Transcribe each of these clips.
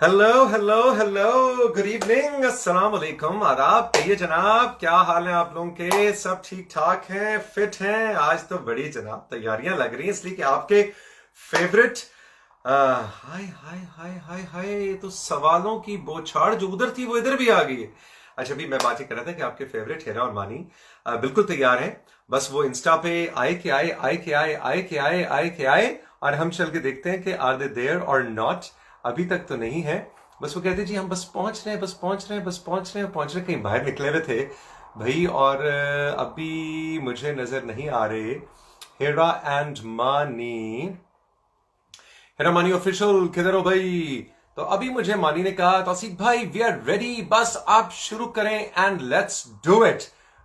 Hello hello hello, good evening, अस्सलाम वालेकुम, आदाब, कहिए जनाब, क्या हाल है आप लोगों के? सब ठीक ठाक हैं, फिट हैं? आज तो बड़ी जनाब तैयारियां लग रही हैं, इसलिए कि आपके फेवरेट हाय हाय हाय हाय हाय, तो सवालों की बौछार जो उधर थी वो इधर भी आ गई है। अच्छा, अभी मैं बात ही कर रहा था कि आपके फेवरेट हेरा और मानी बिल्कुल तैयार हैं। बस वो इंस्टा पे आए के आए, आए के आए, आए के आए, आए के आए, और हम चल के देखते हैं कि आर दे देयर और नॉट। अभी तक तो नहीं है। बस वो कहते जी हम बस पहुंच रहे हैं, बस पहुंच रहे हैं, बस पहुंच रहे हैं, पहुंच रहे हैं। कहीं बाहर निकले हुए थे भाई, और अभी मुझे नजर नहीं आ रहे हेरा एंड मानी। हेरा मानी ऑफिशियल किधर हो भाई? तो अभी मुझे मानी ने कहा तौसीफ भाई वी आर रेडी, बस आप शुरू करें एंड लेट्स डू इट।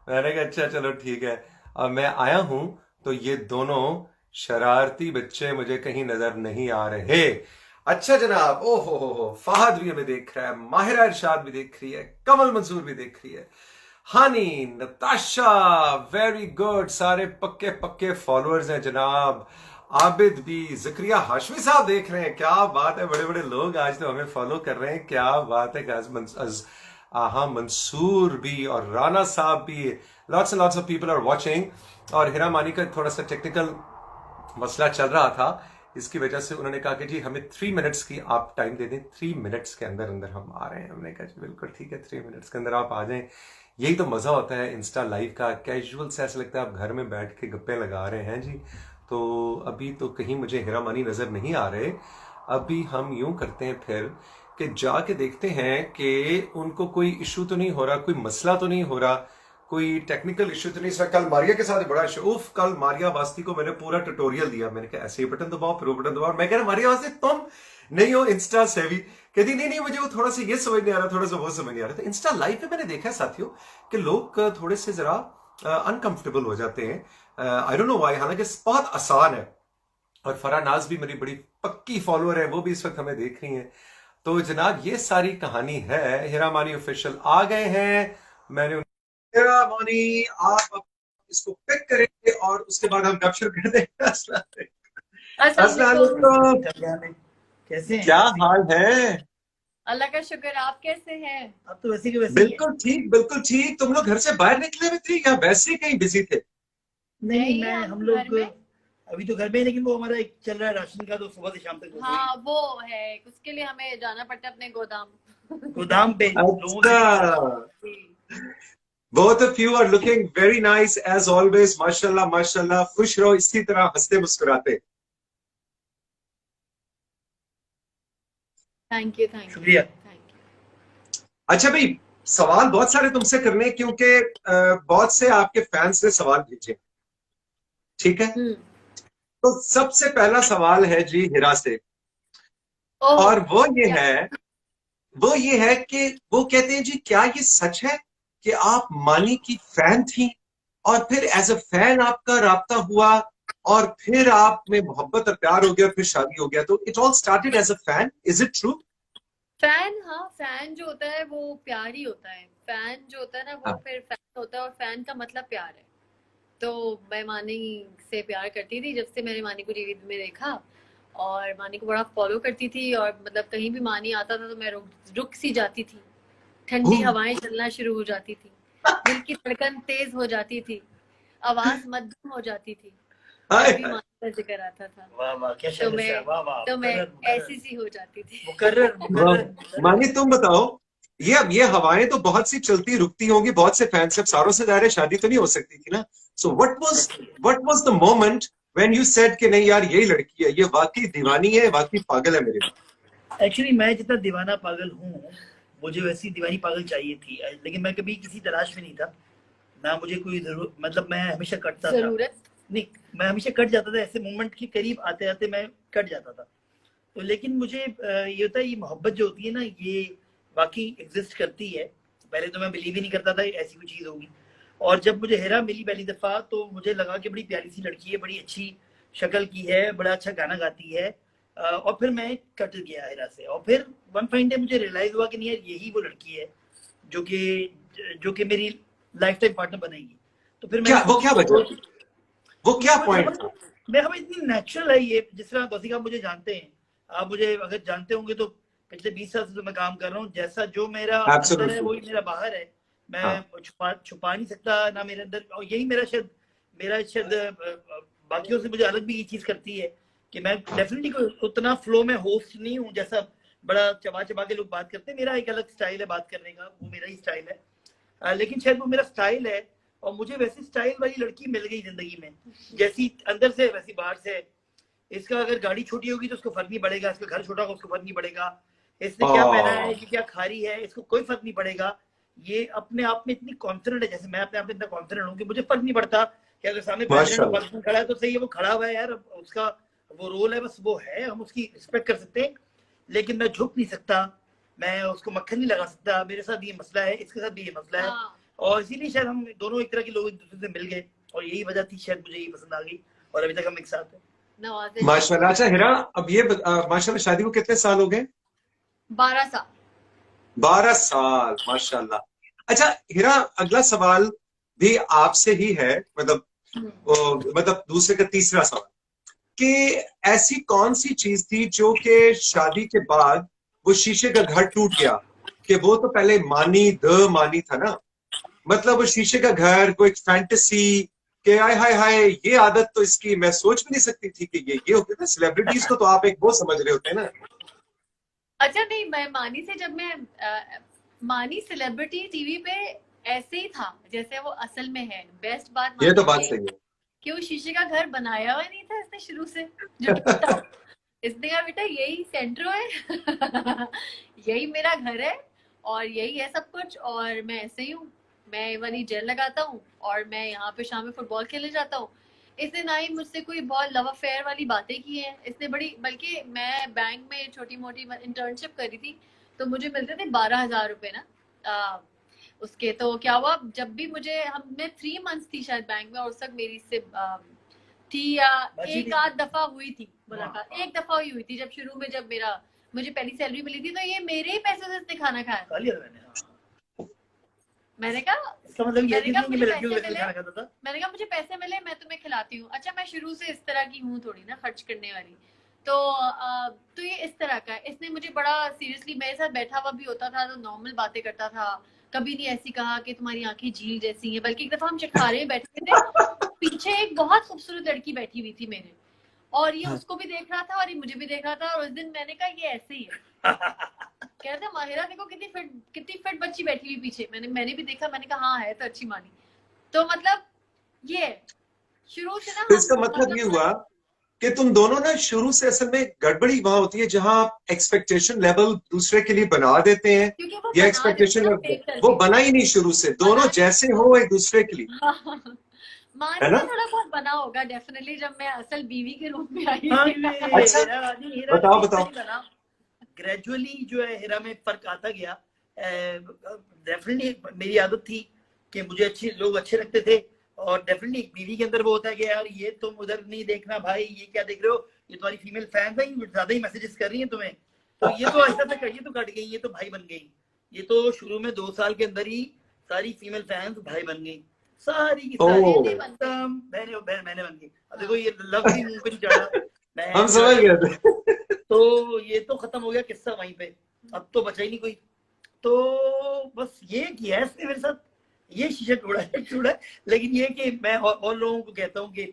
मैंने कहा अच्छा चलो ठीक है। अब मैं आया हूं तो ये दोनों शरारती बच्चे मुझे कहीं नजर नहीं आ रहे। अच्छा जनाब, ओ हो, फहद भी हमें देख रहा है, माहिरा इरशाद भी देख रही है, कमल मंसूर भी देख रही है, हानी, नताशा, वेरी गुड, सारे पक्के पक्के फॉलोअर्स हैं जनाब। आबिद भी, जकरिया हाशमी साहब देख रहे हैं, क्या बात है, बड़े बड़े लोग आज तो हमें फॉलो कर रहे हैं, क्या बात है। हाँ, मंसूर भी और राना साहब भी, lots and lots of people are watching. और हिरा मानी का थोड़ा सा टेक्निकल मसला चल रहा था, इसकी वजह से उन्होंने कहा कि जी हमें 3 मिनट्स की आप टाइम दे दें, 3 मिनट्स के अंदर अंदर हम आ रहे हैं। हमने कहा जी बिल्कुल ठीक है, 3 मिनट्स के अंदर आप आ जाएं। यही तो मजा होता है इंस्टा लाइव का, कैजुअल से ऐसा लगता है आप घर में बैठ के गप्पे लगा रहे हैं जी। तो अभी तो कहीं मुझे हेरा मानी नजर नहीं आ रहे। अभी हम यूं करते हैं फिर कि जाके देखते हैं कि उनको कोई इशू तो नहीं हो रहा, कोई मसला तो नहीं हो रहा, कोई टेक्निकल इश्यू तो नहीं। सर कल मारिया के साथ बड़ा इशू, उफ, कल मारिया वास्ती को मैंने पूरा ट्यूटोरियल दिया। मैंने कहा ऐसे ही बटन दबाओ, फिर वो बटन दबाओ। मैं कह रहा मारिया वास्ती तुम नहीं हो इंस्टा सेवी। कहती नहीं नहीं, मुझे वो थोड़ा सा ये समझ नहीं आ रहा, थोड़ा सा वो समझ नहीं आ रहा। तो इंस्टा लाइव पे मैंने देखा है साथियों कि लोग थोड़े से जरा अनकंफर्टेबल हो जाते हैं। आई डोंट नो व्हाई, हालांकि बहुत आसान है। और फरा नाज भी मेरी बड़ी पक्की फॉलोअर है, वो भी इस वक्त हमें देख रही हैं। तो जनाब ये सारी कहानी है। हेरा मानी ऑफिशियल आ गए हैं। मैंने हेरा मानी, आप इसको पिक करेंगे और उसके बाद हम कैप्चर कर देंगे। अस्सलाम अस्सलाम वालेकुम। वालेकुम। कैसे हैं? क्या हाल है? अल्लाह का शुक्र, आप कैसे हैं? अब तो वैसे के वैसे ही है। बिल्कुल ठीक, बिल्कुल ठीक। तुम लोग घर से बाहर निकले हुए थे या वैसे ही कहीं बिजी थे? नहीं नहीं, नहीं, मैं हम हम घर लोग में। अभी तो घर में ही, लेकिन वो हमारा एक चल रहा है राशन का, तो सुबह से शाम तक वो वही हाँ, वो है, उसके लिए हमें जाना पड़ता है अपने गोदाम। गोदाम पे लोगों अच्छा। से मिलना। जी। Both of you are looking very nice as always. माशाल्लाह माशाल्लाह, खुश रहो इसी तरह हंसते मुस्कुराते। थैंक यू, थैंक यू, शुक्रिया। Thank you. अच्छा भाई, सवाल बहुत सारे तुमसे करने हैं, क्योंकि बहुत से आपके फैंस ने सवाल भेजे। ठीक है, हम्म। तो सबसे पहला सवाल है जी हिरा से। ओह। और वो ये या। है, वो ये है कि वो कहते हैं जी क्या ये सच है कि आप मानी की फैन थी और फिर एज अ फैन आपका राब्ता हुआ और फिर आप में मोहब्बत और प्यार हो गया और फिर शादी हो गया? तो it all started as a fan, is it true? Fan, हाँ, फैन जो होता है वो प्यार ही होता है। फैन जो होता है ना वो फिर फैन होता है, और फैन का मतलब प्यार है। तो मैं मानी से प्यार करती थी जब से मैंने मानी को टीवी में देखा, और मानी को बड़ा फॉलो करती थी। और मतलब कहीं भी मानी आता था तो मैं रुक रुक सी जाती थी। ठंडी हवाएं चलना शुरू हो जाती थी, दिल की धड़कन तेज हो जाती थी, आवाज मध्यम हो जाती थी जब भी मानी का जिक्र आता था। वाह वाह, क्या तो शायर मैं है, वाह वाह, तो मैं मुकर्रर मुकर्रर ऐसी सी हो जाती थी। मुकर्रर मुकर्रर मानी मुकर्रर। तुम बताओ, ये अब ये हवाएं तो बहुत सी चलती रुकती होंगी, बहुत से फैंस सब सारों से दायरे शादी तो नहीं हो सकती थी ना? So what was the moment when you said कि नहीं यार यही लड़की है, ये वाकई दीवानी है, वाकई पागल है मेरे लिए? एक्चुअली मैं जितना दीवाना पागल हूँ, मुझे वैसी दीवानी पागल चाहिए थी, लेकिन मैं कभी किसी तलाश में नहीं था। ना मुझे कोई जरूर, मतलब मैं हमेशा कटता था। जरूरत। नहीं, मैं हमेशा कट जाता था, ऐसे मोमेंट के करीब आते आते मैं कट जाता था। तो लेकिन मुझे ये होता है, ये मोहब्बत जो होती है ना, ये वाकई एग्जिस्ट करती है। पहले तो मैं बिलीव ही नहीं करता था ऐसी कोई चीज़ होगी। और जब मुझे हेरा मिली पहली दफ़ा, तो मुझे लगा कि बड़ी प्यारी सी लड़की है, बड़ी अच्छी शक्ल की है, बड़ा अच्छा गाना गाती है। और फिर मैं कट गया हेरा से, और फिर वन फाइन डे मुझे रियलाइज हुआ कि नहीं यार, यही वो लड़की है जो कि मेरी लाइफ टाइम पार्टनर बनेगी। तो फिर मैंने क्या वो क्या वजह, वो क्या वो पॉइंट समझ था? मैं हमें इतनी नेचुरल है ये, जिस तरह तौसीक आप मुझे जानते हैं, आप मुझे अगर जानते होंगे तो पिछले 20 साल से तो मैं काम कर रहा हूँ, जैसा जो मेरा अंदर है वही मेरा बाहर है, मैं छुपा नहीं सकता ना मेरे अंदर। और यही मेरा शायद बाकियों से मुझे अलग भी ये चीज करती है कि मैं डेफिनेटली उतना फ्लो में होस्ट नहीं हूँ जैसा बड़ा चबा चबा के लोग बात करते हैं। मेरा एक अलग स्टाइल है बात करने का, वो मेरा ही स्टाइल है, लेकिन शायद वो मेरा स्टाइल है। और मुझे वैसी स्टाइल वाली लड़की मिल गई जिंदगी में, जैसी अंदर से वैसी बाहर से। इसका अगर गाड़ी छोटी होगी तो उसको फर्क नहीं पड़ेगा, इसका घर छोटा होगा उसको फर्क नहीं पड़ेगा, इसने क्या पहना है, कि क्या खा रही है, इसको कोई फर्क नहीं पड़ेगा। ये अपने आप में इतनी कॉन्फिडेंट है, जैसे मैं अपने आप में इतना कॉन्फिडेंट हूँ कि मुझे फर्क नहीं पड़ता कि अगर सामने प्रेसिडेंट खड़ा है तो सही है, वो खड़ा हुआ है यार, उसका वो रोल है, बस वो है, हम उसकी रिस्पेक्ट कर सकते हैं। लेकिन मैं झुक नहीं सकता, मैं उसको मक्खन नहीं लगा सकता। मेरे साथ ये मसला है, इसके साथ भी ये मसला है, और इसीलिए शायद हम दोनों एक तरह के लोग एक दूसरे से मिल गए, और यही वजह थी शायद मुझे ये पसंद आ गई, और अभी तक हम एक साथ हैं। माशाल्लाह। अच्छा हिरा, अब ये माशाल्लाह शादी को कितने साल हो गए? 12 साल। 12 साल, माशाल्लाह। अच्छा हिरा, अगला सवाल भी आपसे ही है, मतलब दूसरे का तीसरा सवाल, कि ऐसी कौन सी चीज थी जो कि शादी के बाद वो शीशे का घर टूट गया? कि वो तो पहले मानी था ना, मतलब वो शीशे का घर, कोई फैंटेसी कि हाय हाय हाय ये आदत तो इसकी मैं सोच भी नहीं सकती थी कि ये होते थे। सेलिब्रिटीज को तो आप एक वो समझ रहे होते हैं ना। अच्छा नहीं, मैं मानी से जब मैं मानी सेलिब्रिटी टीवी पे ऐसे ही था जैसे वो असल में है। बेस्ट बात ये तो बात सही है कि वो शीशे का घर बनाया हुआ नहीं था इसने शुरू से, जो टूटा इसने कहा बेटा यही सेंट्रो है यही मेरा घर है और यही है सब कुछ, और मैं ऐसे ही हूँ, मैं वाली जेल लगाता हूँ और मैं यहाँ पे शाम में फुटबॉल खेलने जाता हूँ। इसने ना ही मुझसे कोई बहुत लव अफेयर वाली बातें की हैं इसने, बल्कि मैं बैंक में छोटी मोटी इंटर्नशिप करी थी तो मुझे मिलते थे 12,000 रुपए ना उसके। तो क्या हुआ, जब भी मैं 3 मंथ्स थी शायद बैंक में, और उस तक मेरी से थी या एक आध दफा हुई थी मुलाकात, एक दफा हुई थी जब शुरू में, जब मुझे पहली सैलरी मिली थी, तो ये मेरे ही पैसे से इसने खाना खाया। मैंने कहा इसका मतलब ये नहीं कि मैं लड़कियों को खाना खाता था। मैंने कहा मुझे पैसे मिले मैं तुम्हें खिलाती हूँ। अच्छा मैं शुरू से इस तरह की हूँ थोड़ी ना खर्च करने वाली, तो ये इस तरह का है। इसने मुझे बड़ा सीरियसली मेरे साथ बैठा हुआ भी होता था तो नॉर्मल बातें करता था, कभी नहीं ऐसी कहा कि तुम्हारी आंखें झील जैसी हैं। बल्कि एक दफा हम चिखारे में बैठे थे, पीछे एक बहुत खूबसूरत लड़की बैठी हुई थी मेरे, और ये उसको भी देख रहा था और ये मुझे भी देख रहा था। और उस दिन मैंने कहा ये ऐसे ही है कहते माहिरा देखो कितनी फिट बच्ची बैठी हुई पीछे। मैंने भी देखा, मैंने कहा हाँ है तो अच्छी मानी। तो मतलब ये शुरू से ना, तो इसका मतलब ये हुआ कि तुम दोनों ना शुरू से असल में गड़बड़ी वहां होती है जहां आप एक्सपेक्टेशन लेवल दूसरे के लिए बना देते हैं, या एक्सपेक्टेशन वो बना ही नहीं शुरू से, दोनों जैसे हो एक दूसरे के लिए है ना। थोड़ा बहुत बना होगा डेफिनेटली जब मैं असल बीवी के रूप में आई। अच्छा बताओ। ग्रेजुअली जो है हिरा में फर्क आता गया। डेफिनेटली मेरी आदत थी कि मुझे लोग अच्छे लगते थे, और डेफिनेटली बीवी के अंदर वो होता है कि यार ये तुम उधर नहीं देखना भाई, ये क्या देख रहे हो, ये तुम्हारी फीमेल फैंस है, ज्यादा ही मैसेजेस कर रही हैं तुम्हें, तो ये तो ऐसा तो ये तो कट गई, ये तो भाई बन गई। ये तो शुरू में 2 साल के अंदर ही सारी फीमेल फैंस भाई बन गई, सारी की सारी मैंने बन गई। अब देखो ये लव भी मुंह पे नहीं चढ़ा, हम समझ गए थे तो ये तो खत्म हो गया किस्सा वहीं पे, अब तो बचा ही नहीं कोई। तो बस ये किया है इसने मेरे साथ, ये शीशा टूटा है। लेकिन ये कि मैं और लोगों को कहता हूँ कि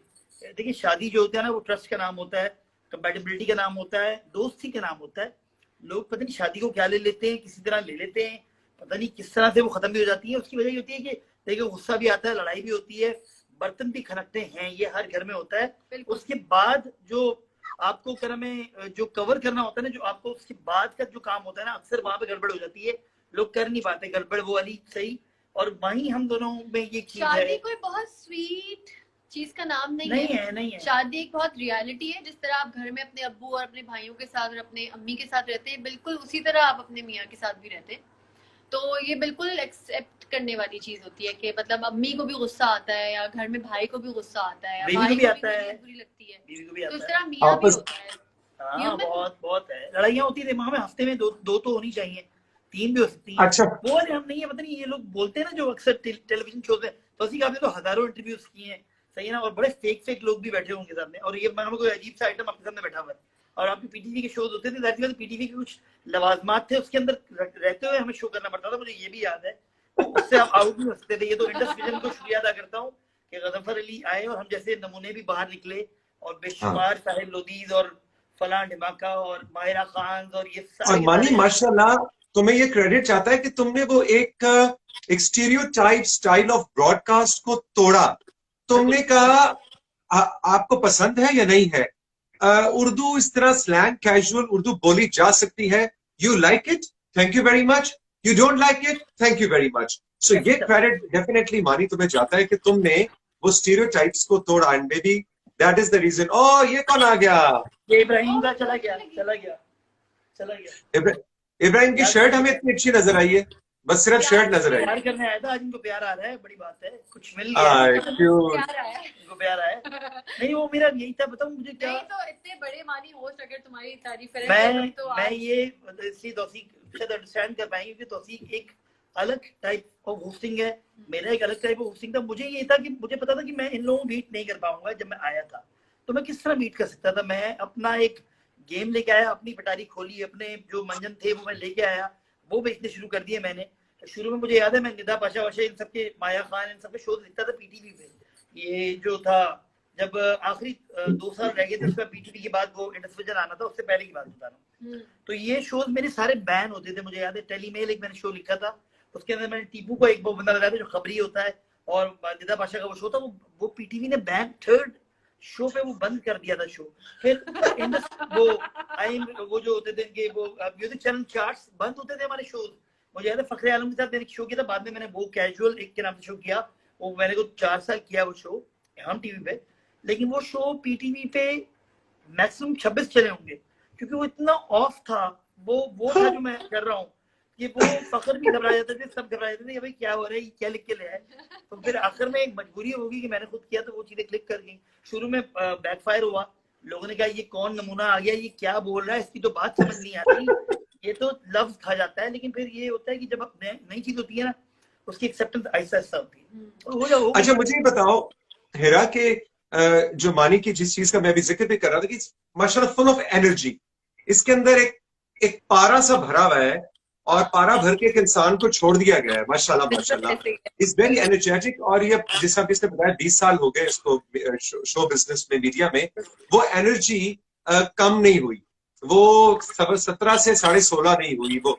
देखिए शादी जो होता है ना वो ट्रस्ट का नाम होता है, कंपैटिबिलिटी का नाम होता है, दोस्ती का नाम होता है। लोग पता नहीं शादी को क्या ले लेते हैं, किसी तरह ले लेते हैं, पता नहीं किस तरह से वो खत्म भी हो जाती है। उसकी वजह ये होती है कि देखिए गुस्सा भी आता है, लड़ाई भी होती है, बर्तन भी खनकते हैं, ये हर घर में होता है। उसके बाद जो आपको जो कवर करना होता है ना, जो आपको उसके बाद का जो काम होता है ना, अक्सर वहां पे गड़बड़ हो जाती है, लोग कर नहीं पाते गड़बड़ वो वाली सही। और वहीं हम दोनों में ये चीज है, शादी कोई बहुत स्वीट चीज का नाम नहीं है। शादी एक बहुत रियलिटी है। जिस तरह आप घर में अपने अब्बू और अपने भाइयों के साथ और अपने अम्मी के साथ रहते हैं, बिल्कुल उसी तरह आप अपने मियाँ के साथ भी रहते हैं। तो ये बिल्कुल एक्सेप्ट करने वाली चीज होती है कि मतलब अम्मी को भी गुस्सा आता है, या घर में भाई को भी गुस्सा आता है, या भाई को भी आता है, बुरी लगती है, तो इस तरह मियाँ भी होता है। हाँ, बहुत है, लड़ाइयाँ होती है दिमाग में, हफ्ते में दो तो होनी चाहिए, 3 भी हो सकती है। अच्छा वो वाले हम नहीं है, पता नहीं ये लोग बोलते हैं ना जो अक्सर टेलीविजन शो पे, तो उसी का आपने तो हजारों इंटरव्यूज किए हैं, सही है ना, और बड़े फेक लोग भी बैठे होंगे सामने, और ये कोई अजीब सा आइटम आपके सामने बैठा हुआ है, और आपके पीटीवी के शोज होते थे, जाहिर सी बात है पीटीवी के कुछ लवाजमात थे उसके अंदर रहते हुए हमें शो करना पड़ता था, मुझे ये भी याद है। तो उससे आप आउट नहीं हो सकते थे। ये तो इंडस विजन को शुक्रिया अदा करता हूँ कि गजफर अली आए और हम जैसे नमूने भी बाहर निकले, और हाँ। बेशुमार साहिब लोदीज और फलां ढिमाका और माहिरा खान और ये और सारे मानी माशाल्लाह तुम्हें ये क्रेडिट चाहता है कि तुमने वो एक स्टीरियोटाइप स्टाइल ऑफ ब्रॉडकास्ट को तोड़ा। तुमने कहा आपको पसंद है या नहीं है, उर्दू इस तरह स्लैंग कैजुअल उर्दू बोली जा सकती है, you like it, thank you very much, you don't like it, thank you very much. So ये क्रेडिट डेफिनेटली मानी तुम्हें जाता है कि तुमने वो स्टीरियोटाइप्स को तोड़ा, and maybe that is the reason. ओ ये कौन आ गया? ये इब्राहिम का चला गया। इब्राहिम की शर्ट हमें इतनी अच्छी नजर आई है, बस सिर्फ शर्ट नजर आई। प्यार करने आया था आज, इनको प्यार आ रहा है, बड़ी बात है, कुछ मिल आय, गया क्यों? इनको प्यार आया। नहीं वो मेरा यही था, बताऊं मुझे क्या, नहीं तो इतने बड़े मानी होस्ट अगर तुम्हारी तारीफ करें तो मैं ये इसलिए तौसीक शायद अंडरस्टैंड कर पाएंगे कि तौसीक एक अलग टाइप ऑफ होस्टिंग है, मेरा एक अलग टाइप ऑफ होस्टिंग था। मुझे ये था कि मुझे पता था कि मैं इन लोगों को मीट नहीं कर पाऊंगा। जब मैं आया था तो मैं किस तरह मीट कर सकता था? मैं अपना एक गेम लेके आया, अपनी पटारी खोली, अपने जो मंजन थे वो मैं लेके आया, वो बेचने शुरू कर दिए मैंने। शुरू में मुझे याद है मैं निदा पाशा वाशा इन सबके, माया खान इन सबके शो देखता था पीटीवी पे। ये जो था जब आखिरी 2 साल रह गए थे उसके बाद पीटीवी के बाद वो इंडस विजन आना था, उससे पहले की बात बता रहा हूँ। तो ये शोज मेरे सारे बैन होते थे। मुझे याद है टेलीमेल एक मैंने शो लिखा था, उसके अंदर मैंने टीपू को एक वो बंदा लगाया था जो खबरी होता है, और निदा पाशा का वो शो था, वो पीटीवी ने बैन थर्ड शो पे वो बंद कर दिया था शो। फिर इंडस वो जो होते थे इनके वो म्यूजिक चैनल चार्ट्स बंद होते थे हमारे शोज। मुझे याद है फखरे आलम के साथ मैंने शो किया था, बाद में मैंने वो कैजुअल एक के नाम से शो किया, वो मैंने को 4 साल किया वो शो हम टीवी पे। लेकिन वो शो पीटीवी पे मैक्सिमम 26 चले होंगे, क्योंकि वो इतना ऑफ था। वो था जो मैं कर रहा हूँ कि वो फखर भी घबरा जाते थे, सब घबरा जाते थे, भाई क्या हो रहा है, क्या लिख के ले आए। तो फिर आखिर में एक मजबूरी होगी कि मैंने खुद किया, तो वो चीजें क्लिक कर गई। शुरू में बैकफायर हुआ, लोगों ने कहा ये कौन नमूना आ गया, ये क्या बोल रहा है, इसकी तो बात समझ नहीं आती, ये तो लफ्ज खा जाता है। लेकिन फिर ये होता है कि जब नई चीज होती है ना, उसकी एक्सेप्टेंस आहिस्ता आहिस्ता होती है। अच्छा मुझे ये बताओ हिरा के जो मानी की जिस चीज का मैं अभी जिक्र भी कर रहा था कि माशाल्लाह फुल ऑफ एनर्जी, इसके अंदर एक पारा सा भरा हुआ है, और पारा भर के एक इंसान को छोड़ दिया गया है। माशाल्लाह माशाल्लाह, इज वेरी एनर्जेटिक। और ये जिस आप इसने बताया 20 साल हो गए इसको शो बिजनेस में, मीडिया में, वो एनर्जी कम नहीं हुई, वो 17 से 16.5 नहीं हुई वो।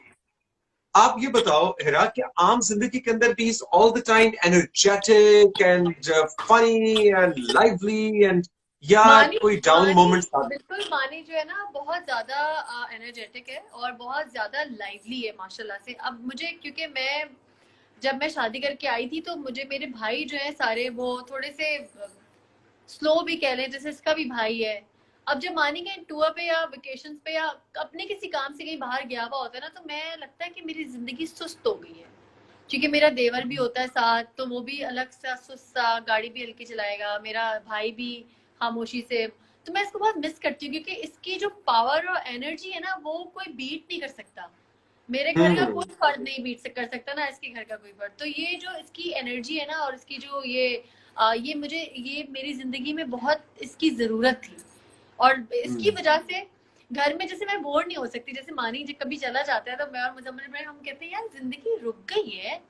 आप ये बताओ हिरा कि आम जिंदगी के अंदर भी is all the time energetic and funny and lively, and या कोई डाउन मोमेंट्स? बिल्कुल मानी जो है ना बहुत ज्यादा एनर्जेटिक है और बहुत ज्यादा लाइवली है माशाल्लाह से। अब मुझे क्योंकि जब मैं शादी करके आई थी तो मुझे मेरे भाई जो है सारे वो थोड़े से स्लो भी कह लें, जैसे इसका भी भाई है। अब जब मानी कहीं टूर पे या वेकेशन पे या अपने किसी काम से कहीं बाहर गया हुआ होता है ना, तो मैं लगता है कि मेरी जिंदगी सुस्त हो गई है, क्योंकि मेरा देवर भी होता है साथ, तो वो भी अलग सा सुस्त सा गाड़ी भी हल्की चलाएगा, मेरा भाई भी खामोशी से। तो मैं इसको बहुत मिस करती हूँ, क्योंकि इसकी जो पावर और एनर्जी है ना वो कोई बीट नहीं कर सकता। मेरे घर का कोई फर्द नहीं बीट कर सकता ना इसके घर का कोई फर्द। तो ये जो इसकी एनर्जी है ना, और इसकी जो ये मुझे ये मेरी जिंदगी में बहुत इसकी जरूरत थी, और इसकी वजह से घर में जैसे मैं बोर नहीं हो सकती। जैसे मानी जब कभी चला जाता है तो मैं और मुजम्मिल भाई हम कहते हैं यार जिंदगी रुक गई है,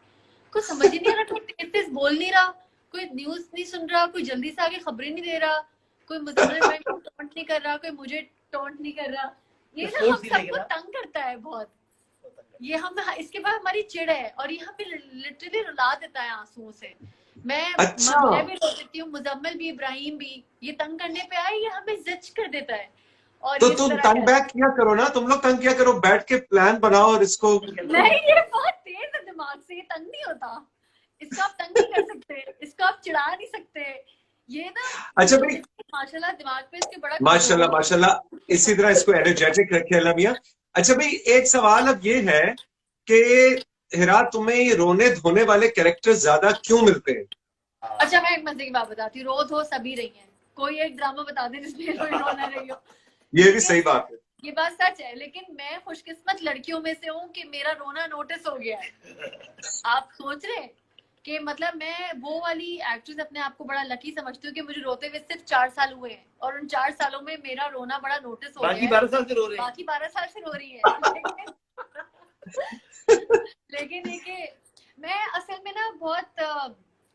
कुछ समझ ही नहीं आ रहा, कोई तेज बोल नहीं रहा, कोई न्यूज नहीं सुन रहा, कोई जल्दी से आगे खबरें नहीं दे रहा, कोई मुजम्मिल भाई को टॉन्ट नहीं कर रहा, कोई मुझे टॉन्ट नहीं कर रहा। ये ना हम सबको तंग करता है बहुत। ये हम इसके बाद हमारी चिड़ है, और ये हमें लिटरली रुला देता है आंसुओं से। मैं भी रो देती हूँ, मुजम्मिल भी, इब्राहिम भी। ये तंग करने पे आए, ये हमें जिच कर देता है। और तो तुम तंग बैक किया करो ना, तुम लोग तंग किया करो, बैठ के प्लान बनाओ और इसको। नहीं, ये बहुत तेज है दिमाग से, ये तंग नहीं होता, इसको आप तंग नहीं कर सकते, इसको आप चिढ़ा नहीं सकते। ये ना अच्छा भाई माशाल्लाह दिमाग पे इसके बड़ा माशाल्लाह माशाल्लाह, इसी तरह इसको एनर्जेटिक रखे अल्लाह मियां। अच्छा भाई एक सवाल अब ये है कि हिरा तुम्हें ये रोने धोने वाले कैरेक्टर ज्यादा क्यों मिलते हैं? अच्छा मैं एक मजे की बात बताती हूँ, रो धो सभी रही है, कोई एक ड्रामा बता दे जिसमें रोना रही हो। ये भी सही बात है, ये बात सच है, लेकिन मैं खुशकिस्मत लड़कियों में से हूँ कि मेरा रोना नोटिस हो गया है। आप सोच रहे हैं कि मतलब मैं वो वाली एक्ट्रेस अपने आप को बड़ा लकी समझती हूँ कि मुझे रोते हुए सिर्फ 4 साल हुए हैं, और उन 4 सालों में मेरा रोना बड़ा नोटिस हो गया बाकी है। 12 साल से रो रहे हैं। बाकी 12 साल से रो रही है लेकिन ये कि मैं असल में ना बहुत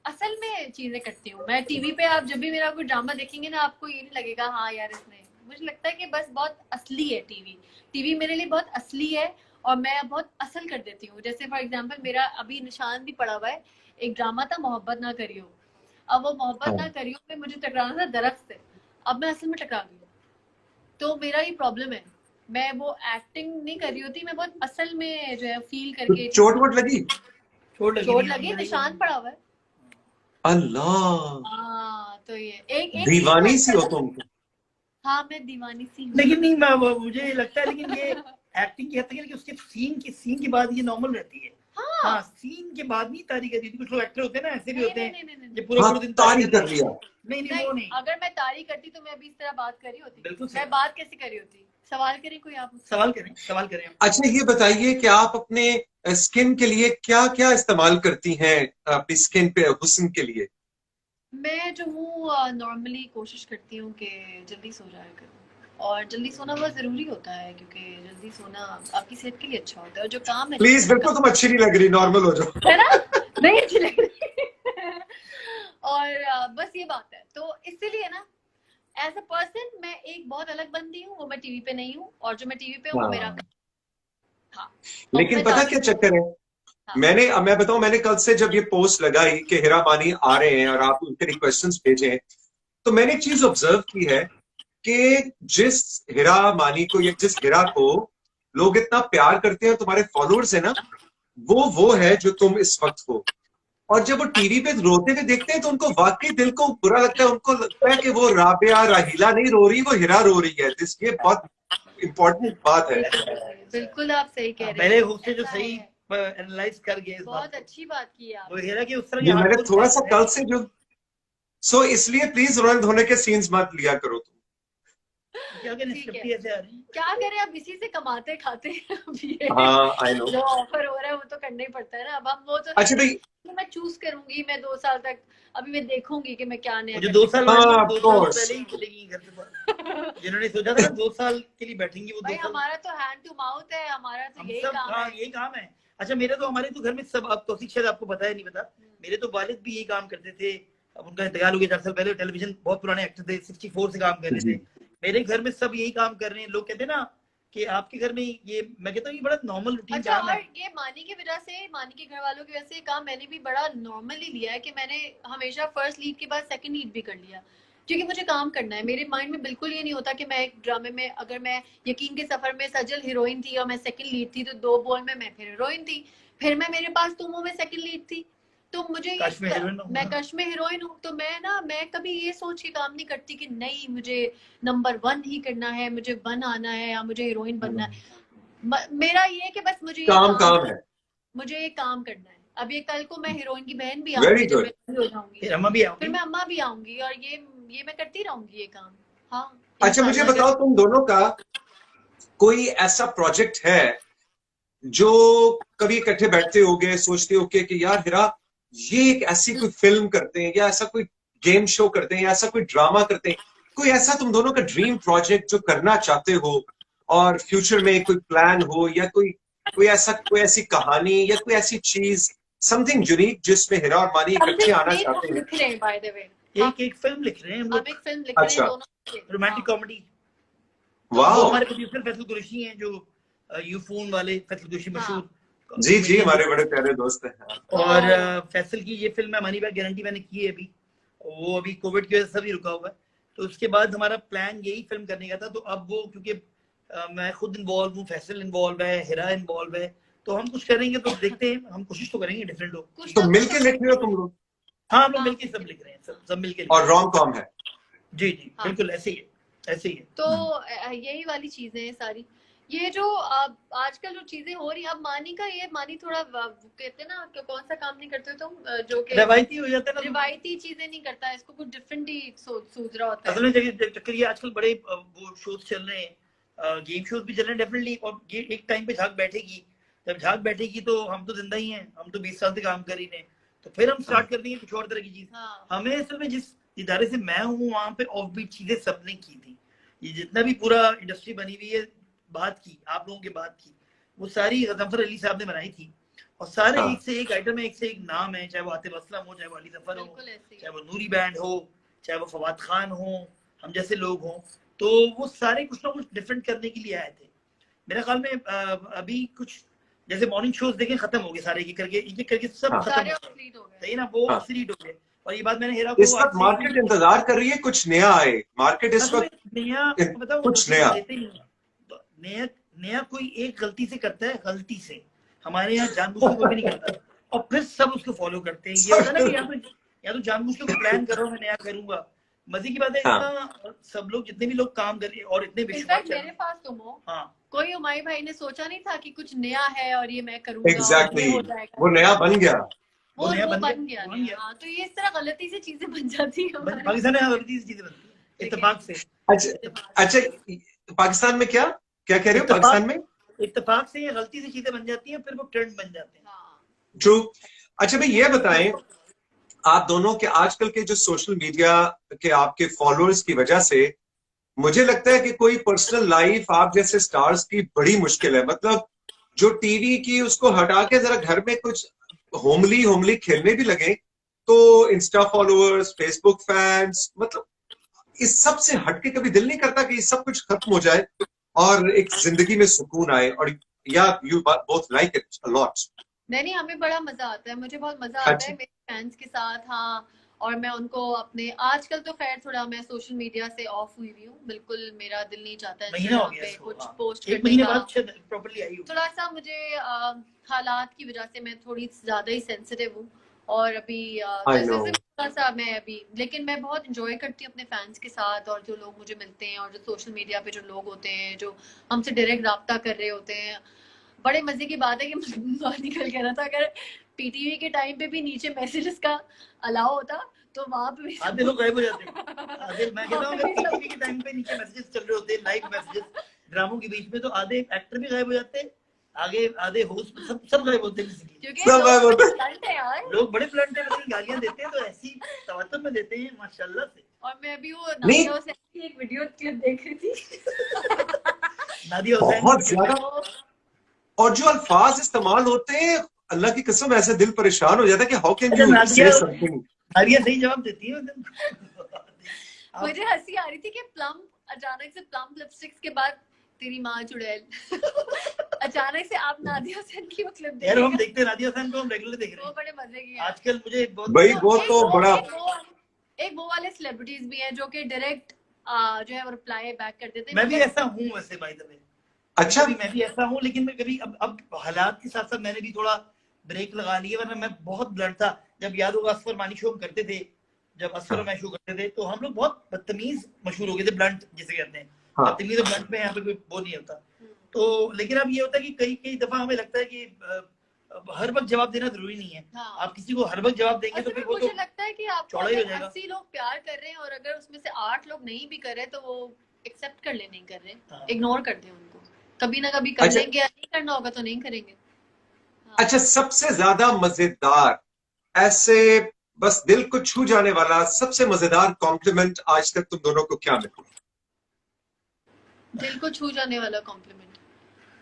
असल में चीजें करती हूँ। मैं टीवी पे आप जब भी मेरा कोई ड्रामा देखेंगे ना, आपको ये नहीं लगेगा हाँ यार इसने, मुझे लगता है कि बस बहुत असली है टीवी मेरे लिए बहुत असली है, और मैं बहुत असल कर देती हूँ। जैसे फॉर एग्जांपल मेरा अभी निशान भी पड़ा हुआ है, एक ड्रामा था मोहब्बत ना करियो। अब वो मोहब्बत ना करियो में मुझे टकराना था दरख्त से, अब मैं असल में टकरा गई। तो मेरा ये प्रॉब्लम है, मैं वो एक्टिंग नहीं कर रही होती, मैं बहुत असल में जो है फील करके। चोट वोट लगी? चोट लगी, निशान पड़ा हुआ है। अल्लाह, हाँ तो ये एक दीवानी सी हो तुम। हाँ मैं दीवानी सी हूँ। लेकिन नहीं, मुझे लगता है लेकिन ये एक्टिंग की हद तक है कि उसके सीन के बाद ये नॉर्मल रहती है। हाँ, सीन के बाद नहीं तारी करती थी। कुछ लोग एक्टर होते हैं ना, ऐसे भी होते हैं जो पूरा दिन तारी कर लिया। नहीं, वो नहीं। अगर मैं तारी करती तो मैं अभी इस तरह बात करी होती। बिल्कुल, मैं बात कैसे करी होती? सवाल करें कोई, आप सवाल करें। अच्छा ये बताइए कि आप अपने स्किन के लिए क्या क्या इस्तेमाल करती हैं, अपनी स्किन पे हुस्न के लिए? मैं जो हूँ नॉर्मली कोशिश करती हूँ कि जल्दी सो जाया करूँ, और जल्दी सोना बहुत जरूरी होता है क्योंकि जल्दी सोना आपकी सेहत के लिए अच्छा होता है। और जो काम है, प्लीज बिल्कुल तुम अच्छी नहीं लग रही, नॉर्मल हो जाओ। है ना, नहीं अच्छी लग रही और बस ये बात है। तो इसीलिए ना एज अ पर्सन मैं एक बहुत अलग बंदी हूँ, वो मैं टीवी पे नहीं हूँ, और जो मैं टीवी पे हूँ वो मेरा हाँ। लेकिन पता क्या चक्कर है, मैं बताऊं, मैंने कल से जब ये पोस्ट लगाई कि हिरा मानी आ रहे हैं और आप उनके रिक्वेश्चंस भेजें, तो मैंने एक चीज ऑब्जर्व की है कि जिस हिरा मानी को या जिस हिरा को लोग इतना प्यार करते हैं, तुम्हारे फॉलोअर्स है ना, वो है जो तुम इस वक्त हो। और जब वो टीवी पे रोते हुए देखते हैं तो उनको वाकई दिल को बुरा लगता है। उनको लगता है कि वो राबिया राहीला नहीं रो रही, वो हिरा रो रही है। ये बहुत इंपॉर्टेंट बात है। बिल्कुल आप सही कह रहे हैं। पहले उससे जो सही एनालाइज कर गए, बहुत अच्छी बात की आप। वो हेरा की उस तरह ये मैंने थोड़ा सा कल से जो इसलिए प्लीज रोने धोने के सीन्स मत लिया करो तुम। क्या करें, ऐसे आ रही है। क्या करें, अब इसी से कमाते खाते हैं। हाँ आई नो, जो ऑफर हो रहा है वो तो करना ही पड़ता है ना। अब हम वो तो अच्छा भाई, मैं चूज करूंगी, मैं 2 साल तक अभी मैं देखूंगी कि मैं क्या नया। जो 2 साल पहले ही चलेगी घर से बाहर। जिन्होंने सोचा था 2 साल के लिए बैठेंगी, वो भाई हमारा तो हैंड टू माउथ है, हमारा तो यही काम है। अच्छा हमारे तो घर में सब, अब तो शायद आपको पता है नहीं पता, मेरे तो वालिद भी यही काम करते थे। अब उनका इंतकाल हो गया 4 साल पहले। टेलीविजन बहुत पुराने एक्टर थे, 64 से काम कर रहे थे। मेरे घर में सब यही काम कर रहे हैं। लोग कहते हैं ना कि आपके घर में ये, मैं कहता हूँ ये बड़ा नॉर्मल रूटीन काम है। ये मानी की वजह से, मानी के घर वालों की वजह से काम मैंने भी बड़ा नॉर्मली लिया है कि मैंने हमेशा फर्स्ट लीड के बाद सेकंड लीड भी कर लिया, क्योंकि मुझे काम करना है। मेरे माइंड में बिल्कुल ये नहीं होता कि मैं एक ड्रामे में, अगर मैं यकीन के सफर में सजल हीरोइन थी और मैं सेकंड लीड थी, तो 2 बोल में मैं फिर हीरोइन थी, फिर मैं मेरे पास तुमो में सेकंड लीड थी, तो मुझे मैं कश में हीरोइन हूँ। तो मैं कभी ये सोच के काम नहीं करती कि नहीं मुझे नंबर 1 ही करना है, मुझे 1 आना है या मुझे हीरोइन बनना है। मेरा ये है कि बस मुझे काम है, मुझे ये काम करना है। अब ये कल को मैं हीरोइन की बहन भी आऊंगी, जब मैं हो जाऊंगी, फिर मैं अम्मा भी आऊंगी, और ये मैं करती रहूंगी ये काम। हाँ अच्छा मुझे बताओ, तुम दोनों का कोई ऐसा प्रोजेक्ट है जो कभी इकट्ठे बैठते होगे, सोचते होगे कि यार हिरा ये एक ऐसी कोई फिल्म करते हैं, या ऐसा कोई गेम शो करते हैं, या ऐसा कोई ड्रामा करते हैं, कोई ऐसा तुम दोनों का ड्रीम प्रोजेक्ट जो करना चाहते हो और फ्यूचर में कोई प्लान हो, या कोई ऐसी कहानी या कोई ऐसी चीज, समथिंग यूनिक जिसमें हिरा और मानी इकट्ठे आना चाहते हैं? बाय द वे एक फिल्म लिख रहे हैं हम एक फिल्म लिख रहे हैं दोनों, रोमांटिक कॉमेडी। वाह, हमारे प्रोड्यूसर फैसल कुरैशी हैं, जो यूफोन वाले फैसल कुरैशी मशहूर, जी हमारे बड़े प्यारे दोस्त हैं। और फैसल की ये फिल्म है मनी बैक गारंटी, मैंने की है अभी। वो अभी कोविड की वजह से भी रुका हुआ है। तो उसके बाद हमारा प्लान यही फिल्म करने का था। तो अब वो, क्योंकि मैं खुद इन्वॉल्व हूँ, फैसल इन्वॉल्व है, हिरा इन्वॉल्व है, तो हम कुछ करेंगे तो देखते हैं। हम कोशिश तो करेंगे डिफरेंट हो। तो मिलके लिख रहे हो तुम लोग? हाँ हम लोग मिलके सब लिख रहे हैं, सब मिलके। और रोम कॉम है? जी बिल्कुल ऐसे ही है। तो यही वाली चीजें हैं सारी। ये जो आजकल जो चीजें हो रही, अब मानी का ये, मानी थोड़ा कहते हैं ना कि कौन सा काम नहीं करते तुम, जो कि रिवायती हो जाता है ना, रिवायती चीजें नहीं करता है, इसको कुछ डिफरेंट ही सोच रहा होता है। असल में चक्कर ये आजकल बड़े वो शोज चल रहे हैं, गेम शोज भी चल रहे हैं डेफिनेटली। और ये एक टाइम पे झांक बैठेगी, जब झांक बैठेगी तो हम तो जिंदा ही हैं, हम तो 20 साल से काम कर ही रहे हैं। तो फिर हम स्टार्ट कर देंगे कुछ और तरह की चीज। हाँ। हमें असल में जिस इदारे से मैं हूँ वहां पे ऑफ बीट चीजें सबने की थी। ये जितना भी पूरा इंडस्ट्री बनी हुई है, बात की आप लोगों के बात की, वो सारी गजनफर अली साहब ने बनाई थी। और सारे हाँ। एक से एक आइटम है, एक से एक नाम है, चाहे वो आतिफ असलम हो, चाहे वो अली जफर हो, बिल्कुल ऐसे ही। चाहे वो नूरी बैंड हो, चाहे वो फवाद खान हो, हम जैसे लोग हों, तो वो सारे कुछ ना कुछ डिफरेंट करने के लिए आए थे। मेरे ख्याल में अभी कुछ जैसे मॉर्निंग शोज देखें खत्म हो गए सारे, एक एक करके सब हाँ। खत्म सारे हो गए, obsolete हो गए। सही ना, वो हाँ। ऑब्सोलीट हो गए। और ये बात मैंने हेरा को इस वक्त मार्केट इंतजार कर रही है कुछ नया आए, मार्केट इस असल में वक्त नया बताऊं, कुछ नया। देते नहीं है। तो नया नया कोई एक गलती से करता है, गलती से, हमारे यहाँ जानबूझ के कोई भी नहीं करता, और फिर सब उसको फॉलो करते हैं। ये होता है ना कि या तो जानबूझ के प्लान करो मैं नया करूंगा। मजे की बात है हाँ। इतना सब लोग जितने भी लोग काम कर रहे हैं और इतने इनफैक्ट विश्वास मेरे पास तुम हो, हाँ कोई हुमायूं भाई ने सोचा नहीं था कि कुछ नया है और ये मैं करूंगा और एग्जैक्टली, ये हो जाएगा। वो नया बन गया। वो नया बन बन गया गया। नया। हाँ, तो ये इस तरह गलती से चीजें बन जाती है हमारे पाकिस्तान में गलती से चीजें बनती है इत्तेफाक से। अच्छा अच्छा, पाकिस्तान में क्या क्या कह रहे हो? पाकिस्तान में इत्तेफाक से या गलती से चीजें बन जाती हैं, फिर वो ट्रेंड बन जाते हैं। हाँ। ट्रू। अच्छा भाई ये बताएं, आप दोनों के आजकल के जो सोशल मीडिया के आपके फॉलोअर्स की वजह से मुझे लगता है कि कोई पर्सनल लाइफ आप जैसे स्टार्स की बड़ी मुश्किल है। मतलब जो टीवी की उसको हटा के जरा घर में कुछ होमली होमली खेलने भी लगे तो इंस्टा फॉलोअर्स, फेसबुक फैंस, मतलब इस सब से हटके कभी दिल नहीं करता कि ये सब कुछ खत्म हो जाए और एक जिंदगी में सुकून आए? और या you both like it a lot? नहीं, हमें बड़ा मजा आता है, मुझे बहुत मजा आता अच्छा। है मेरे फैंस के साथ। हाँ, और मैं उनको अपने, आजकल तो खैर थोड़ा मैं सोशल मीडिया से ऑफ हुई हुई हूँ, बिल्कुल मेरा दिल नहीं चाहता महीना हो इंस्टाग्राम गया पे इसको, कुछ हाँ। पोस्ट एक करने महीने का। बाद शायद प्रॉपर्ली आई हूँ। थोड़ा सा मुझे हालात की वजह से मैं थोड़ी ज्यादा ही सेंसिटिव हूँ, और अभी I वैसे know. से थोड़ा सा मैं अभी, लेकिन मैं बहुत इंजॉय करती हूँ अपने फैंस के साथ, और जो लोग मुझे मिलते हैं और जो सोशल मीडिया पे जो लोग होते हैं जो हमसे डायरेक्ट राब्ता कर रहे होते हैं। बड़े मजे की बात है कि निकल कह रहा था, अगर पीटीवी के टाइम पे भी नीचे मैसेजेस का अलाउ होता तो वहां पे भी आधे लोग गायब हो जाते हैं। आधे मैं कहता हूँ अगर पीटीवी के टाइम पे नीचे मैसेजेस चल रहे होते हैं, लाइव मैसेजेस ड्रामों के बीच में, तो आधे एक्टर भी गायब हो जाते हैं, आगे आधे होस्ट सब गायब होते हैं किसी क्योंकि सब गायब लोग होते बड़े blunt हैं यार। लोग बड़े ब्लंट है, लेकिन गालियां देते हैं तो ऐसी तवज्जो में देते हैं माशाल्लाह से। और मैं अभी वो नहीं। नादिया हुसैन की एक वीडियो क्लिप देख रही थी। नादिया हुसैन बहुत ज्यादा, और जो अल्फाज इस्तेमाल होते हैं, अल्लाह की कसम ऐसे दिल परेशान हो जाता है कि हाउ कैन अच्छा, यू नादिया से समथिंग। नादिया सही जवाब देती है मुझे हंसी आ रही थी कि प्लम, अचानक से प्लम लिपस्टिक्स के बाद तेरी माँ चुड़ैल। अचानक से आप नादिया हुसैन की वो क्लिप यार हम देखिएगा, देखते हैं नादिया हुसैन को, हम रेगुलर देख रहे वो हैं बड़े मजे की है। आजकल। मुझे बहुत भाई वो एक तो बड़ा एक वो वाले सेलिब्रिटीज भी हैं जो कि डायरेक्ट जो है वो रिप्लाई बैक कर देते हैं। मैं भी ऐसा हूँ वैसे, बाय द वे। अच्छा। मैं भी ऐसा हूँ, लेकिन मैं कभी अब हालात के साथ साथ मैंने भी थोड़ा ब्रेक लगा लिया, वरना मैं बहुत ब्लंट था। जब याद होगा असफर मानी शो हम करते थे, जब असफर और मैं शो करते थे, तो हम लोग बहुत बदतमीज मशहूर हो गए थे, ब्लंट जिसे कहते हैं। हाँ। बदतमीज और ब्लंट में यहाँ पे कोई वो नहीं होता। तो लेकिन अब ये होता है कि कई कई दफा हमें लगता है कि हर वक्त जवाब देना जरूरी नहीं है। हाँ। आप किसी को हर वक्त जवाब देंगे तो असल फिर में वो मुझे तो लगता है कि आपको चौड़ा ही हो अगर जाएगा। 80 लोग प्यार कर रहे हैं और अगर उसमें से 8 लोग नहीं भी कर रहे तो वो एक्सेप्ट कर ले, नहीं कर रहे, हाँ। इग्नोर कर दे उनको। कभी ना कभी कर अच्छा। लेंगे, या नहीं करना होगा तो नहीं करेंगे। हाँ। अच्छा, सबसे ज्यादा मजेदार, ऐसे बस दिल को छू जाने वाला सबसे मजेदार कॉम्प्लीमेंट आज तक तुम दोनों को क्या मिला? दिल को छू जाने वाला कॉम्प्लीमेंट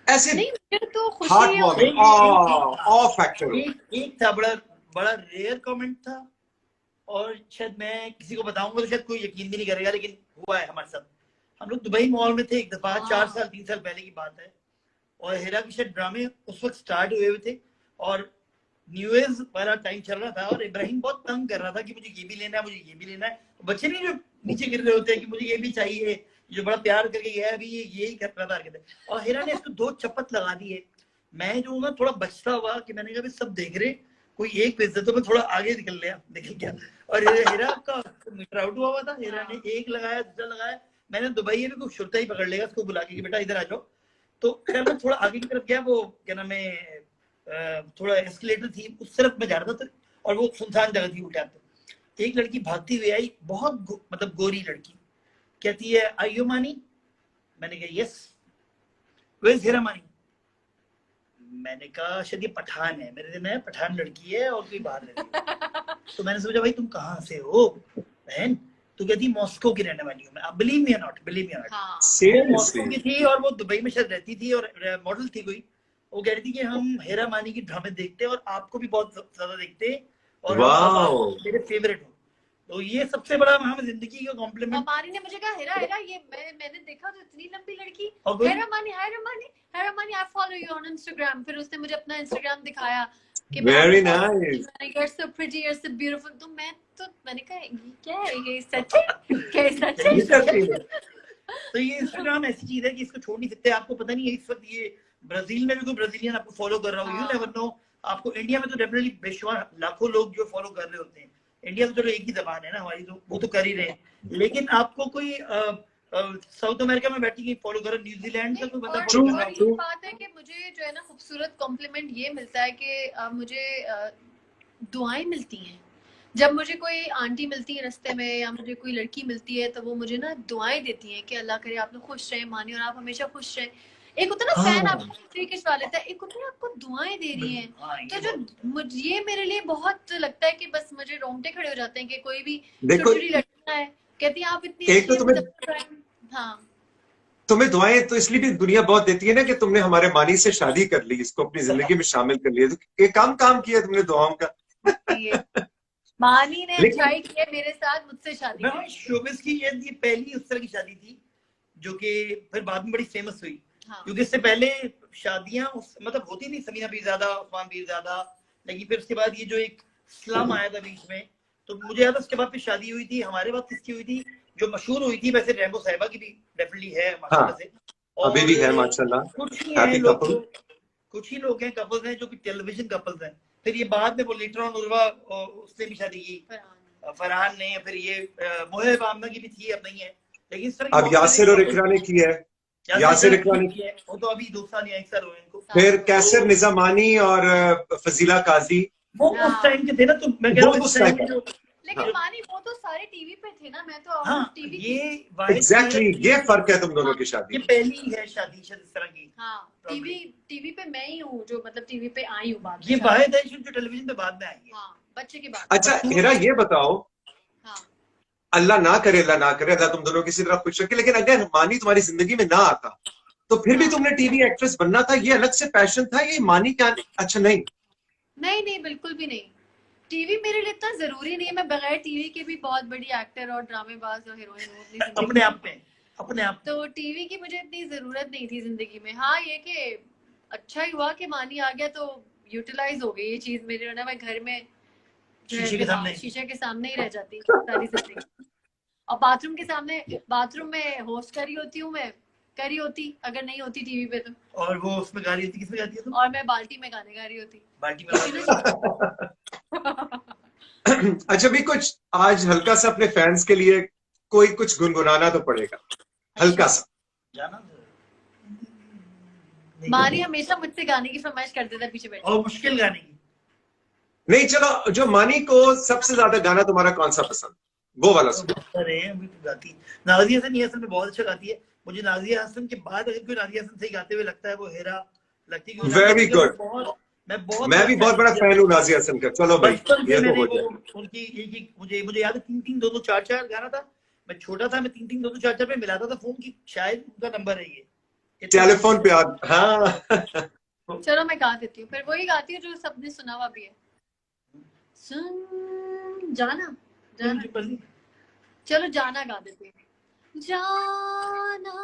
ऐसे नहीं, मुझे तो खुशी हार्ट है। Warming factor. एक था, बड़ा बड़ा रेयर कमेंट था, और शायद मैं किसी को बताऊंगा तो शायद कोई यकीन भी नहीं करेगा, लेकिन हुआ है हमारे साथ। हम लोग दुबई मॉल में थे एक दफा, 3 साल पहले की बात है, और हेरा के शायद ड्रामे उस वक्त स्टार्ट हुए हुए थे, और न्यू ईयर वाला टाइम चल रहा था, और इब्राहिम बहुत तंग कर रहा था कि मुझे ये भी लेना है, मुझे ये भी लेना है। बच्चे नहीं जो नीचे गिर रहे होते हैं कि मुझे ये भी चाहिए, जो बड़ा प्यार करके गया है, अभी ये यही कर रहा था हरकत। और हेरा ने इसको 2 चप्पत लगा दिए। मैं जो ना थोड़ा बचता हुआ कि मैंने कहा सब देख रहे, कोई एक बेइज्जत, तो मैं थोड़ा आगे निकल गया। और हेरा का मीटर आउट हुआ था। हेरा ने एक लगाया, दूसरा लगाया, मैंने दुबई में कुछ शुरता ही पकड़ लेगा उसको बुला के कि बेटा इधर आ जाओ। तो खैर मैं थोड़ा आगे की तरफ गया, वो क्या नाम है, थोड़ा एस्केलेटर थी उस तरफ में जा रहा था, और वो सुनसान जगह थी उल्टा। तो एक लड़की भागती हुई आई, बहुत मतलब गोरी लड़की, कहती है आर यू मानी? मैंने कहा यस। वेयर इज हेरा मानी? मैंने कहा शायद ये पठान है, मेरे दिन है पठान लड़की है और कोई बाहर रहती है। तो मैंने सोचा भाई तुम कहाँ से हो बहन? तो कहती मॉस्को की रहने वाली हूँ मैं। अब believe me not, believe me not, हाँ वो मॉस्को की थी और वो दुबई में शायद रहती थी और मॉडल थी कोई। वो कह रही थी कि हम हेरा मानी की ड्रामे देखते हैं और आपको भी बहुत ज्यादा देखते हैं और वाओ। आप मेरे फेवरेट हो। तो ये सबसे बड़ा हम जिंदगी का कॉम्प्लीमेंट। हमारी ने मुझे कहा हेरा हेरा ये मैंने देखा तो इतनी लंबी लड़की और कोई- हेरा मानी I follow you on Instagram. फिर उसने मुझे अपना इंस्टाग्राम दिखाया कि Very nice. you're so pretty, you're so beautiful। तो मैंने कहा ये क्या है, ये सच है क्या, ये सच है? ये सच है। तो ये इंस्टाग्राम ऐसी चीज है कि इसको छोड़ नहीं सकते। आपको पता नहीं है इस वक्त ये ब्राजील में भी कोई ब्राजीलियन आपको फॉलो कर रहा हो, यू नेवर नो। आपको इंडिया में तो डेफिनेटली बेशुमार लाखों लोग जो फॉलो कर रहे होते हैं। इंडिया में तो एक ही जबान है ना हमारी, तो वो तो कर ही रहे हैं। लेकिन आपको कोई साउथ अमेरिका में बैठी की फॉलो करो, न्यूजीलैंड का कोई बंदा फॉलो कर रहा और ये बात है कि मुझे जो है ना खूबसूरत कॉम्प्लीमेंट ये मिलता है कि मुझे दुआएं मिलती हैं। जब मुझे कोई आंटी मिलती है रास्ते में या मुझे कोई लड़की मिलती है तो वो मुझे ना दुआएं देती हैं कि अल्लाह करे आप लोग खुश रहें मानी और आप हमेशा खुश रहें। एक होता है ना फैन आपको फ्री खिंचवा लेता है, एक होता है आपको दुआएं दे रही हैं। तो जो ये मेरे लिए बहुत लगता है कि बस मुझे रोंगटे खड़े हो जाते हैं कि कोई भी छोटी लड़कियां है कहती है आप इतनी एक तो तुम्हें दुआएं तो इसलिए भी दुनिया बहुत देती है ना कि तुमने हमारे मानी से शादी कर ली, इसको अपनी जिंदगी में शामिल कर लिया। तो एक काम किया तुमने दुआओं का। मानी ने अच्छाई की है मेरे साथ, मुझसे शादी की। शोबिस की ये पहली उस तरह की शादी थी जो कि फिर बाद में बड़ी फेमस हुई। हाँ। क्योंकि इससे पहले शादियां मतलब होती थी समीना पीरज़ादा, उस्मान पीरज़ादा, लेकिन फिर उसके बाद ये जो एक इस्लाम आया था बीच में, तो मुझे याद है उसके बाद फिर शादी हुई थी। हमारे बाद किसकी हुई थी जो मशहूर हुई थी, वैसे रैम्बो साहिबा की भी डेफिनेटली है माशाल्लाह से, और अभी भी है माशाल्लाह। कुछ ही हैं लोग, कुछ ही लोग हैं कपल्स हैं जो कि टेलीविजन कपल्स हैं। फिर ये बाद में वो लेटर ऑन उर्वा उसने भी शादी की, फरहान ने, फिर ये मोहिब आमना की भी थी, अब नहीं है। लेकिन इस तरह अब यासिर और इकरा ने की है, यासिर इकरा ने की है, वो तो अभी 2 साल या 1 साल हुए इनको। फिर कैसर निजामानी और फजीला काजी, वो उस टाइम के थे ना, तो मैं कह रहा हूँ उस टाइम के जो। लेकिन मानी वो तो सारे टीवी पे थे ना, मैं तो हाँ, टीवी ये एग्जैक्टली ये फर्क है तुम दोनों की शादी। ये पहली है शादी शायद इस तरह की। हाँ, टीवी पे मैं ही हूँ जो मतलब टीवी पे आई हूँ बाद में। ये वाहिद है जो टेलीविजन पे बाद में आई है। हाँ, बच्चे की बात। अच्छा हेरा ये बताओ, हाँ, अल्लाह ना करे अल्लाह तुम दोनों किसी तरह खुश रखे, लेकिन अगर मानी तुम्हारी जिंदगी में ना आता तो फिर भी तुमने टीवी एक्ट्रेस बनना था, ये अलग से पैशन था, ये मानी क्या? अच्छा नहीं बिल्कुल भी नहीं। टीवी मेरे लिए इतना जरूरी नहीं है। मैं बगैर टीवी के भी बहुत बड़ी एक्टर और ड्रामेबाज और हीरोइन हूँ अपने आप। तो टीवी की मुझे इतनी जरूरत नहीं थी जिंदगी में। हाँ, ये कि अच्छा ही हुआ कि मानी आ गया तो यूटिलाइज हो गई ये चीज मेरे, वरना मैं घर में शीशे के सामने ही रह जाती सारी जिंदगी। और बाथरूम में होस्ट करी होती अगर नहीं होती टीवी पे तो। और वो उसमें गा रही होती, किसमें गाती है तुम? और मैं बाल्टी में गाने गा रही होती। बाल्टी में। अच्छा भी कुछ आज हल्का सा अपने फैंस के लिए कोई कुछ गुनगुनाना तो पड़ेगा, हल्का सा। जाना मानी हमेशा मुझसे गाने की फरमाइश कर देता पीछे बैठ। और मुश्किल गाने की नहीं, चलो जो मानी को सबसे ज्यादा गाना तुम्हारा कौन सा पसंद, वो वाला सुनो। अरे अभी तो गाती नाज़िया हसन, ये असल में बहुत अच्छा गाती है। मुझे नाज़िया हसन के बाद अगर कोई नाज़िया हसन से गाते हुए लगता है वो हेरा लगती है। Very good. मैं भी बहुत बड़ा फैन हूँ नाज़िया हसन का। चलो भाई ये तो हो गया। उनकी मुझे याद है 3-3, 2-2, 4-4 गाना था। मैं छोटा था, मैं 3-3, 2-2, 4-4 पे मिलाता था फोन की, शायद उनका नंबर है ये टेलीफोन पे। हाँ चलो मैं गा देती हूँ, फिर वही गाती हूँ जो सबने सुना हुआ भी है। सुन जाना चलो जाना गा देते हैं। जाना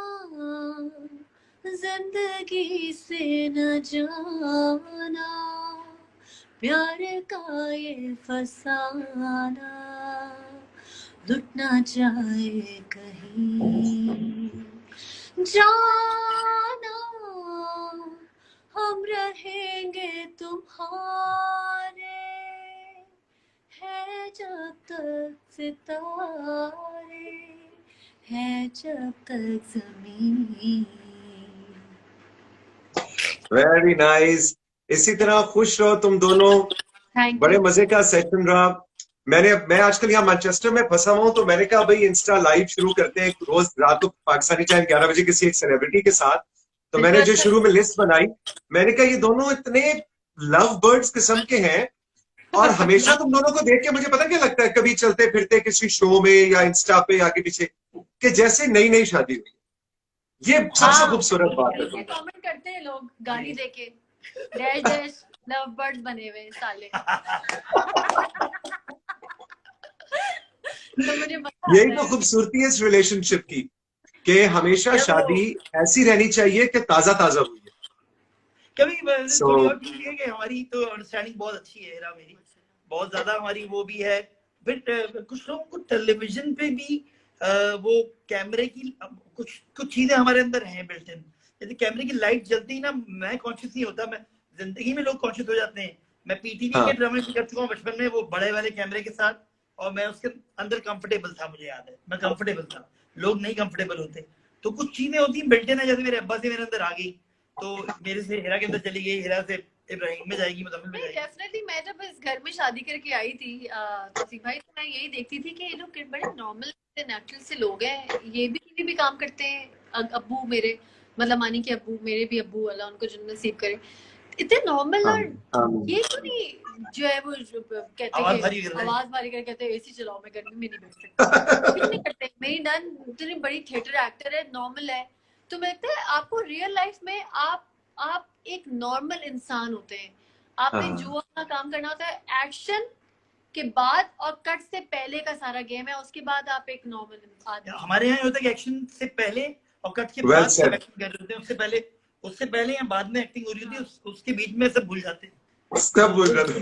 जिंदगी से न जाना, प्यार का ये फसाना लुट ना जाए कहीं। जाना हम रहेंगे तुम्हारे, है जब तक सितारे, है जब तक जमीन। Very nice. इसी तरह खुश रहो तुम दोनों। बड़े मजे का सेशन रहा। मैं आजकल यहाँ मैनचेस्टर में फंसा हुआ हूँ, तो मैंने कहा भाई इंस्टा लाइव शुरू करते हैं रोज रात को पाकिस्तानी टाइम 11 बजे किसी एक सेलिब्रिटी के साथ, तो मैंने जो शुरू में लिस्ट बनाई, मैंने कहा ये दोनों इतने लव बर्ड्स किस्म के हैं, और हमेशा तुम दोनों को देख के मुझे पता क्या लगता है, कभी चलते फिरते किसी शो में या इंस्टा पे आगे पीछे, कि जैसे नई नई शादी हुई। ये सबसे खूबसूरत बात है। कमेंट करते हैं लोग गाली देके, डैश डैश लव बर्ड्स बने हुए साले। तो मुझे यही तो खूबसूरती है इस रिलेशनशिप की, कि हमेशा शादी ऐसी रहनी चाहिए कि ताजा ताजा हुई है। कभी थोड़ी और चीज है कि हमारी तो अंडरस्टैंडिंग बहुत अच्छी है, हेरा मेरी बहुत ज्यादा हमारी वो भी है। बट कुछ लोगों को टेलीविजन पे भी वो कैमरे की कुछ चीजें हमारे अंदर हैं बिल्ट इन। जैसे कैमरे की लाइट जलती ही ना, मैं कॉन्शियस नहीं होता, मैं जिंदगी में लोग कॉन्शियस हो जाते हैं। मैं पीटीवी के ड्रामे भी कर चुका हूँ बचपन में, वो बड़े वाले कैमरे के साथ, और मैं उसके अंदर कंफर्टेबल था, मुझे याद है मैं कंफर्टेबल था, लोग नहीं कंफर्टेबल होते। तो कुछ चीजें होती हैं बिल्ट इन है, जैसे मेरे अब्बा से मेरे अंदर आ गई, तो मेरे से हेरा के अंदर चली गई, हेरा से इब्राहिम में जाएगी, मुजम्मिल में जाएगी। डेफिनेटली मैं जब इस घर में शादी करके आई थी तौसीफ भाई, तो मैं यही देखती थी कि ये लोग बड़े नॉर्मल से नेचुरल से लोग हैं, ये भी काम करते हैं। अब्बू मेरे, मतलब मानी के अब्बू, मेरे भी अब्बू, अल्लाह उनको जन्नत नसीब करे, इतने नॉर्मल। और ये तो नहीं जो है वो कहते हैं आवाज भारी कर कहते हैं एसी चलाओ, मैं गर्मी में नहीं बैठ सकती, कुछ नहीं करते। मेरी नन इतनी बड़ी थिएटर एक्टर है, नॉर्मल है। तो मैं लगता है आपको रियल लाइफ में आप एक नॉर्मल इंसान होते हैं, आपने जो अपना काम करना होता है एक्शन के बाद और कट से पहले का सारा गेम है, उसके बाद आप एक नॉर्मल आदमी। हमारे यहाँ होता है कि एक्शन से पहले और कट के बाद सब एक्टिंग कर रहे होते हैं, उससे पहले या बाद में एक्टिंग हो रही होती है, उसके बीच में सब भूल जाते हैं, सब भूल जाते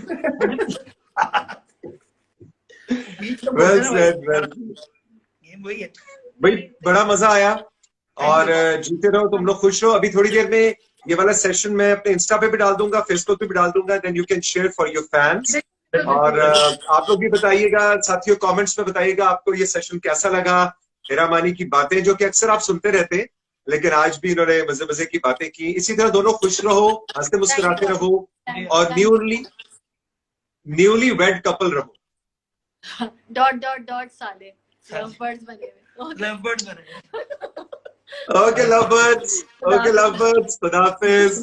गेम वही है भाई। बड़ा मजा आया, और जीते रहो तुम लोग, खुश रहो। अभी थोड़ी देर में ये वाला सेशन मैं अपने इंस्टा पे भी डाल दूंगा, फेसबुक पे भी डाल दूंगा, then you can share for your fans. और आप लोग भी बताइएगा, साथियों कमेंट्स में बताइएगा आपको ये सेशन कैसा लगा। हेरा मानी की बातें जो कि अक्सर आप सुनते रहते हैं, लेकिन आज भी इन्होंने मजे मजे की बातें की। इसी तरह दोनों खुश रहो, हंसते मुस्कुराते रहो, और न्यूली वेड कपल रहो। डॉट साले लव बर्ड्स बने हुए, लव बर्ड्स बने। Okay, lovebirds. Okay, lovebirds. Khuda Hafiz.